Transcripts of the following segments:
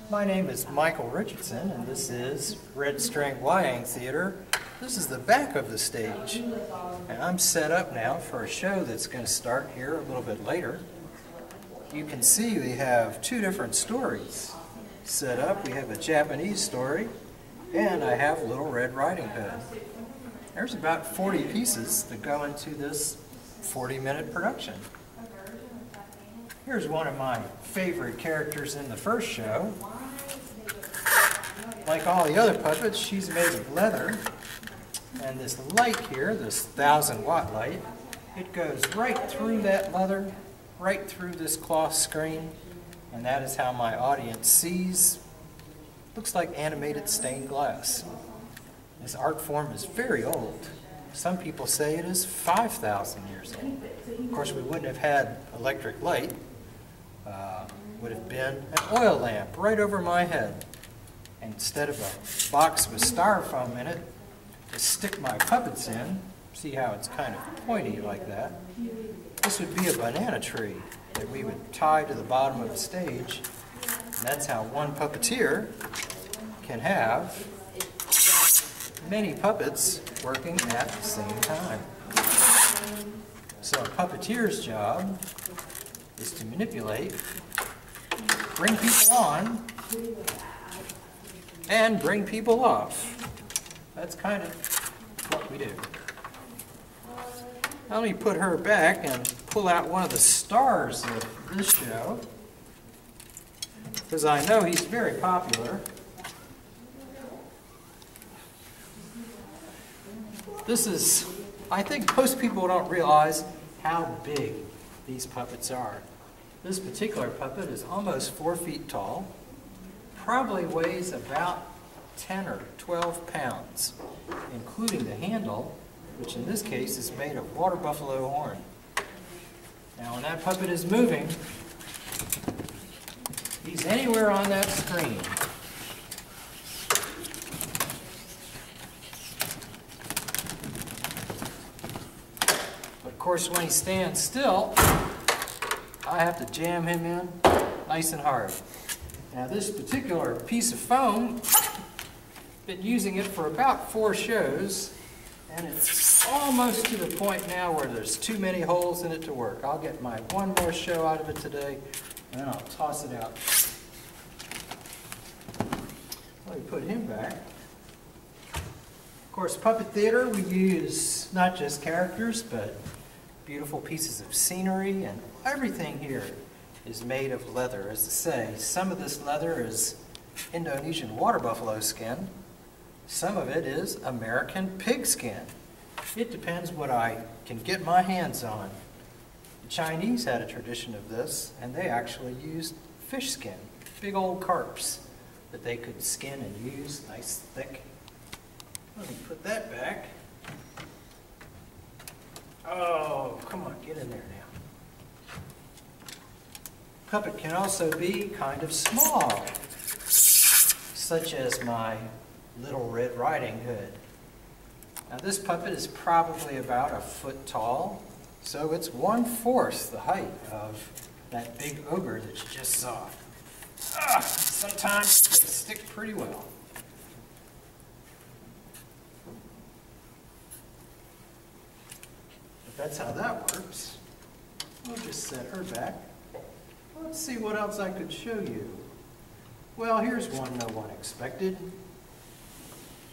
My name is Michael Richardson, and this is Red String Wayang Theater. This is the back of the stage, and I'm set up now for a show that's going to start here a little bit later. You can see we have two different stories set up. We have a Japanese story, and I have Little Red Riding Hood. There's about 40 pieces that go into this 40-minute production. Here's one of my favorite characters in the first show. Like all the other puppets, she's made of leather. And this light here, this 1000-watt light, it goes right through that leather, right through this cloth screen. And that is how my audience sees. Looks like animated stained glass. This art form is very old. Some people say it is 5,000 years old. Of course, we wouldn't have had electric light. Would have been an oil lamp right over my head. And instead of a box with styrofoam in it to stick my puppets in, see how it's kind of pointy like that, this would be a banana tree that we would tie to the bottom of the stage. And that's how one puppeteer can have many puppets working at the same time. So a puppeteer's job is to manipulate, bring people on, and bring people off. That's kind of what we do. Now let me put her back and pull out one of the stars of this show, because I know he's very popular. This is, I think most people don't realize how big these puppets are. This particular puppet is almost 4 feet tall, probably weighs about 10 or 12 pounds, including the handle, which in this case is made of water buffalo horn. Now when that puppet is moving, he's anywhere on that screen. But of course when he stands still, I have to jam him in nice and hard. Now this particular piece of foam, been using it for about 4 shows, and it's almost to the point now where there's too many holes in it to work. I'll get my one more show out of it today, and then I'll toss it out. Let me put him back. Of course, puppet theater, we use not just characters, but beautiful pieces of scenery, and everything here is made of leather. As to say, some of this leather is Indonesian water buffalo skin. Some of it is American pig skin. It depends what I can get my hands on. The Chinese had a tradition of this, and they actually used fish skin, big old carps that they could skin and use, nice thick. Let me put that back. Oh, come on, get in there now. Puppet can also be kind of small, such as my Little Red Riding Hood. Now this puppet is probably about 1 foot tall, so it's 1/4 the height of that big ogre that you just saw. Sometimes they stick pretty well. But that's how that works. We'll just set her back. Let's see what else I could show you. Well, here's one no one expected.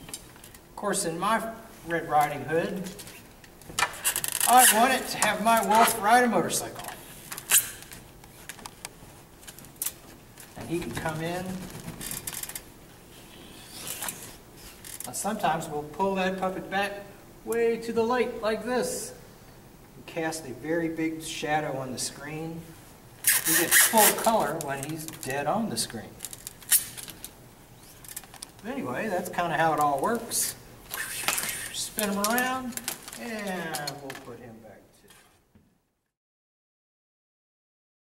Of course, in my Red Riding Hood, I wanted to have my wolf ride a motorcycle. And he can come in. Now, sometimes we'll pull that puppet back way to the light like this. And cast a very big shadow on the screen. We get full color when he's dead on the screen. But anyway, that's kind of how it all works. Spin him around, and we'll put him back.